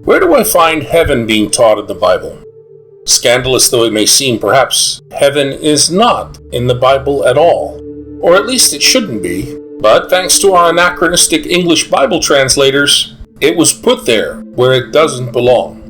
Where do I find heaven being taught in the Bible? Scandalous though it may seem, perhaps heaven is not in the Bible at all. Or at least it shouldn't be. But thanks to our anachronistic English Bible translators, it was put there where it doesn't belong.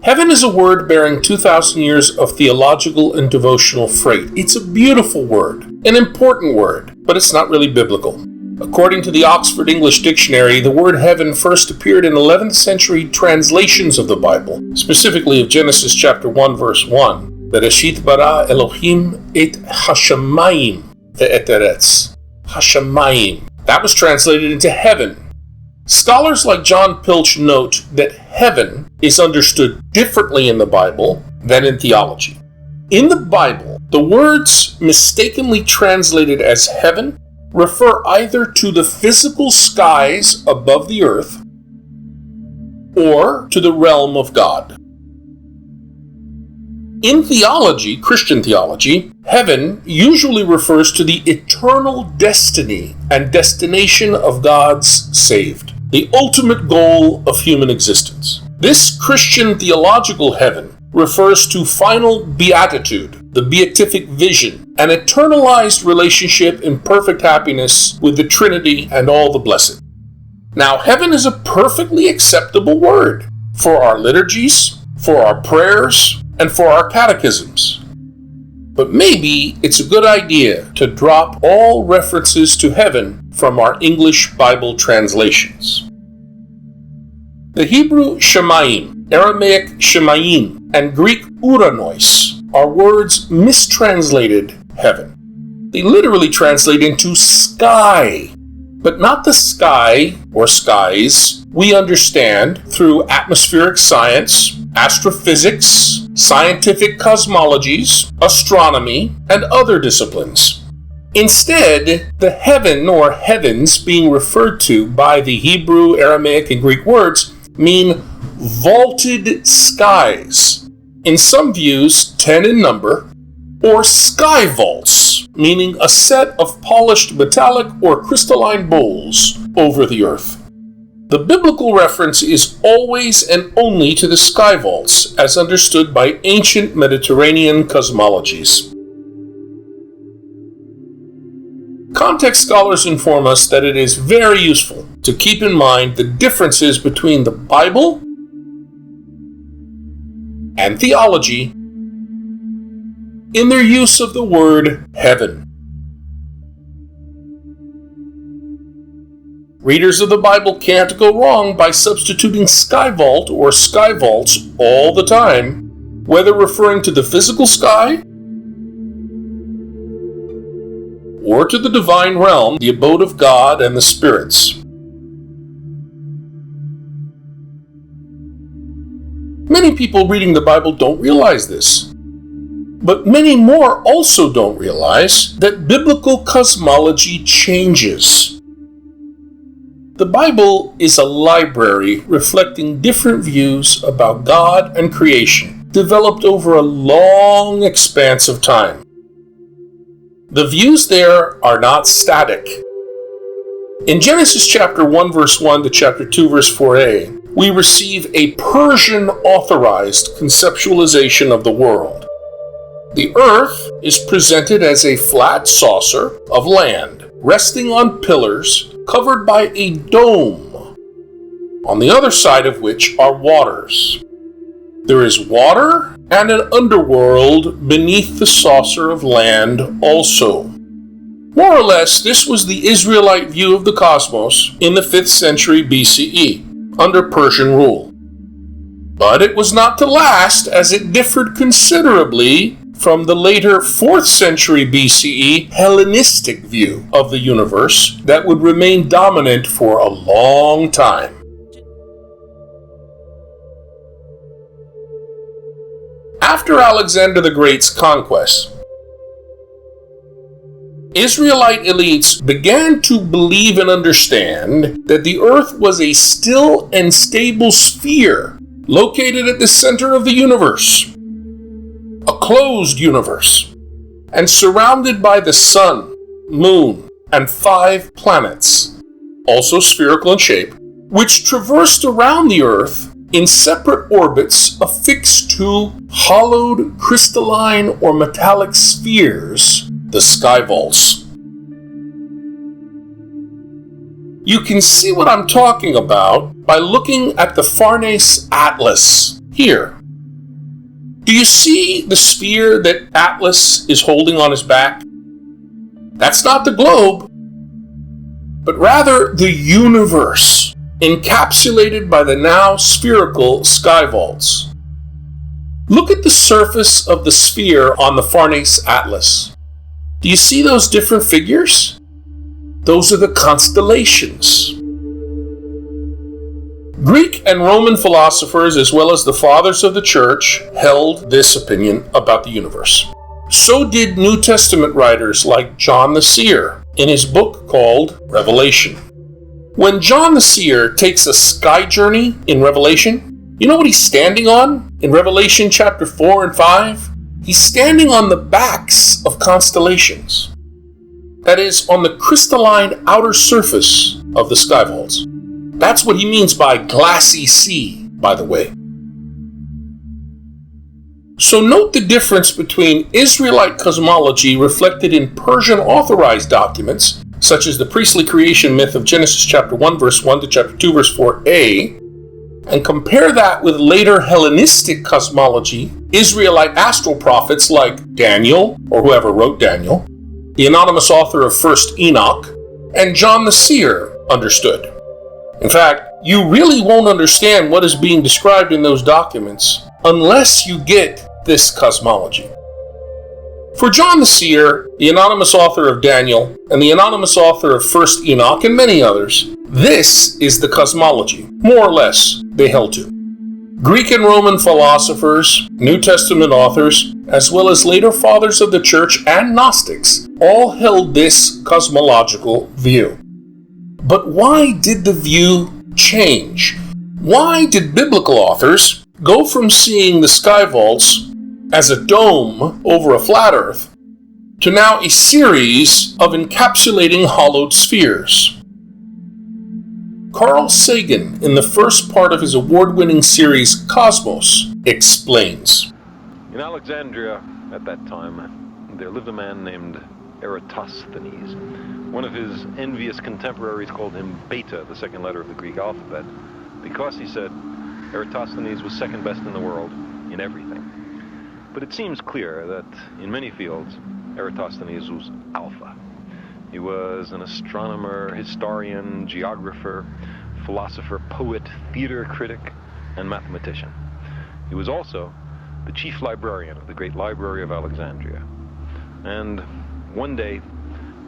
Heaven is a word bearing 2,000 years of theological and devotional freight. It's a beautiful word, an important word, but it's not really biblical. According to the Oxford English Dictionary, the word heaven first appeared in 11th century translations of the Bible, specifically of Genesis chapter 1, verse 1. Bereshit bara Elohim et hashamayim ve'eteretz. Hashamayim. That was translated into heaven. Scholars like John Pilch note that heaven is understood differently in the Bible than in theology. In the Bible, the words mistakenly translated as heaven refer either to the physical skies above the earth or to the realm of God. In theology, Christian theology, heaven usually refers to the eternal destiny and destination of God's saved, the ultimate goal of human existence. This Christian theological heaven refers to final beatitude, the Beatific Vision, an eternalized relationship in perfect happiness with the Trinity and all the blessed. Now, heaven is a perfectly acceptable word for our liturgies, for our prayers, and for our catechisms. But maybe it's a good idea to drop all references to heaven from our English Bible translations. The Hebrew Shemayim, Aramaic Shemayim, and Greek Uranos are words mistranslated heaven. They literally translate into sky, but not the sky or skies we understand through atmospheric science, astrophysics, scientific cosmologies, astronomy, and other disciplines. Instead, the heaven or heavens being referred to by the Hebrew, Aramaic, and Greek words mean vaulted skies, in some views 10 in number, or sky vaults, meaning a set of polished metallic or crystalline bowls over the earth. The biblical reference is always and only to the sky vaults, as understood by ancient Mediterranean cosmologies. Context scholars inform us that it is very useful to keep in mind the differences between the Bible and theology in their use of the word heaven. Readers of the Bible can't go wrong by substituting sky vault or sky vaults all the time, whether referring to the physical sky or to the divine realm, the abode of God and the spirits. Many people reading the Bible don't realize this, but many more also don't realize that biblical cosmology changes. The Bible is a library reflecting different views about God and creation, developed over a long expanse of time. The views there are not static. In Genesis chapter 1 verse 1 to chapter 2 verse 4a, we receive a Persian-authorized conceptualization of the world. The earth is presented as a flat saucer of land, resting on pillars covered by a dome, on the other side of which are waters. There is water and an underworld beneath the saucer of land also. More or less, this was the Israelite view of the cosmos in the 5th century BCE, under Persian rule. But it was not to last, as it differed considerably from the later 4th century BCE Hellenistic view of the universe that would remain dominant for a long time. After Alexander the Great's conquest, Israelite elites began to believe and understand that the earth was a still and stable sphere located at the center of the universe, a closed universe, and surrounded by the sun, moon, and 5 planets, also spherical in shape, which traversed around the earth in separate orbits affixed to hollowed crystalline or metallic spheres, the skyvaults. You can see what I'm talking about by looking at the Farnese Atlas here. Do you see the sphere that Atlas is holding on his back? That's not the globe, but rather the universe, encapsulated by the now spherical sky vaults. Look at the surface of the sphere on the Farnese Atlas. Do you see those different figures? Those are the constellations. Greek and Roman philosophers, as well as the fathers of the church, held this opinion about the universe. So did New Testament writers like John the Seer in his book called Revelation. When John the Seer takes a sky journey in Revelation, you know what he's standing on in Revelation chapter 4 and 5? He's standing on the backs of constellations. That is, on the crystalline outer surface of the sky vaults. That's what he means by glassy sea, by the way. So note the difference between Israelite cosmology reflected in Persian authorized documents, such as the priestly creation myth of Genesis chapter 1 verse 1 to chapter 2 verse 4a, and compare that with later Hellenistic cosmology, Israelite astral prophets like Daniel, or whoever wrote Daniel, the anonymous author of 1st Enoch, and John the Seer understood. In fact, you really won't understand what is being described in those documents unless you get this cosmology. For John the Seer, the anonymous author of Daniel, and the anonymous author of 1st Enoch, and many others, this is the cosmology, more or less, they held to. Greek and Roman philosophers, New Testament authors, as well as later fathers of the church and Gnostics, all held this cosmological view. But why did the view change? Why did biblical authors go from seeing the sky vaults as a dome over a flat earth to now a series of encapsulating hollowed spheres? Carl Sagan, in the first part of his award-winning series Cosmos, explains. In Alexandria at that time, there lived a man named Eratosthenes. One of his envious contemporaries called him Beta, the second letter of the Greek alphabet, because he said Eratosthenes was second best in the world in everything. But it seems clear that in many fields, Eratosthenes was alpha. He was an astronomer, historian, geographer, philosopher, poet, theater critic, and mathematician. He was also the chief librarian of the great Library of Alexandria. And one day,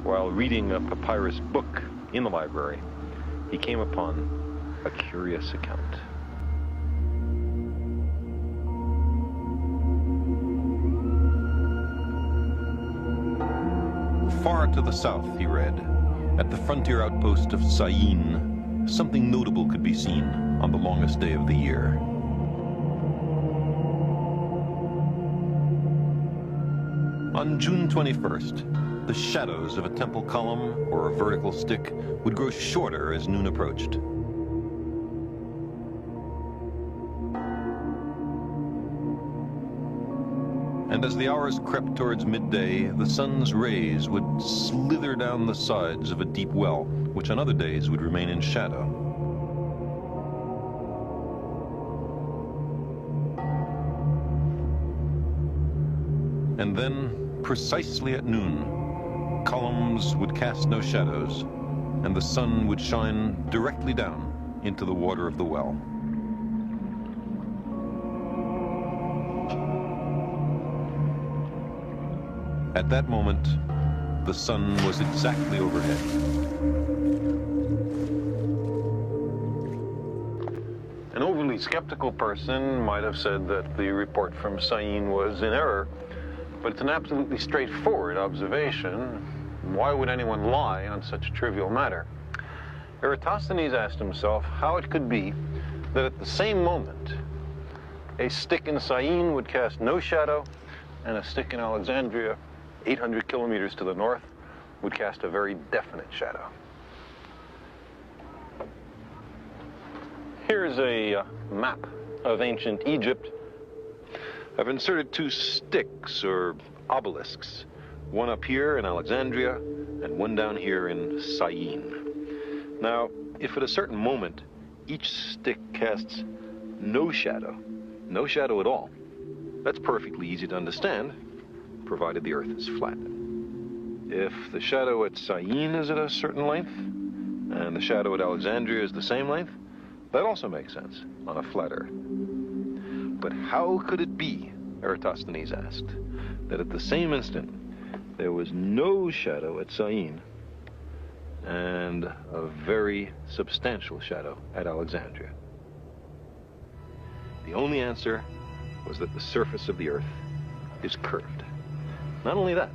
while reading a papyrus book in the library, he came upon a curious account. Far to the south, he read, at the frontier outpost of Syene, something notable could be seen on the longest day of the year. On June 21st, the shadows of a temple column or a vertical stick would grow shorter as noon approached. And as the hours crept towards midday, the sun's rays would slither down the sides of a deep well, which on other days would remain in shadow. And then, precisely at noon, columns would cast no shadows, and the sun would shine directly down into the water of the well. At that moment, the sun was exactly overhead. An overly skeptical person might have said that the report from Syene was in error, but it's an absolutely straightforward observation. Why would anyone lie on such a trivial matter? Eratosthenes asked himself how it could be that at the same moment, a stick in Syene would cast no shadow, and a stick in Alexandria, 800 kilometers to the north, would cast a very definite shadow. Here's a map of ancient Egypt. I've inserted 2 sticks, or obelisks, one up here in Alexandria and one down here in Syene. Now, if at a certain moment each stick casts no shadow at all, that's perfectly easy to understand, provided the Earth is flat. If the shadow at Syene is at a certain length, and the shadow at Alexandria is the same length, that also makes sense on a flat Earth. But how could it be, Eratosthenes asked, that at the same instant there was no shadow at Syene and a very substantial shadow at Alexandria? The only answer was that the surface of the Earth is curved. Not only that,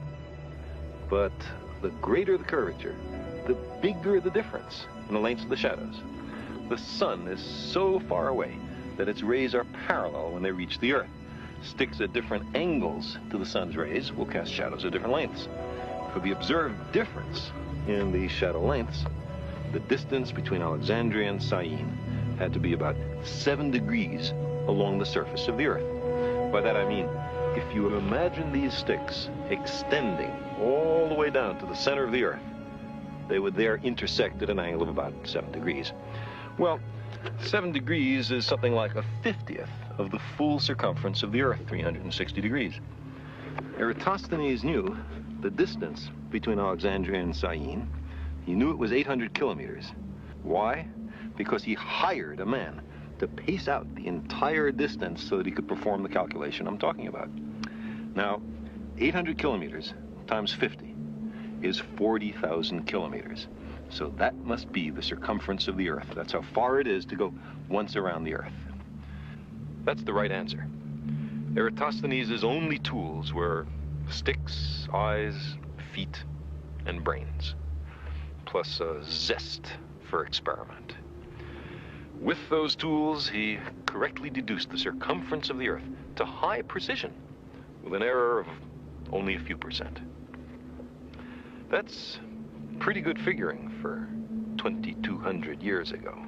but the greater the curvature, the bigger the difference in the lengths of the shadows. The sun is so far away that its rays are parallel when they reach the Earth. Sticks at different angles to the sun's rays will cast shadows at different lengths. For the observed difference in these shadow lengths, the distance between Alexandria and Syene had to be about 7 degrees along the surface of the Earth. By that I mean, if you imagine these sticks extending all the way down to the center of the Earth, they would there intersect at an angle of about 7 degrees. Well, 7 degrees is something like a 50th of the full circumference of the Earth, 360 degrees. Eratosthenes knew the distance between Alexandria and Syene. He knew it was 800 kilometers. Why? Because he hired a man to pace out the entire distance so that he could perform the calculation I'm talking about. Now, 800 kilometers times 50 is 40,000 kilometers. So that must be the circumference of the Earth. That's how far it is to go once around the Earth. That's the right answer. Eratosthenes' only tools were sticks, eyes, feet, and brains, plus a zest for experiment. With those tools, he correctly deduced the circumference of the Earth to high precision, with an error of only a few percent. That's pretty good figuring for 2,200 years ago.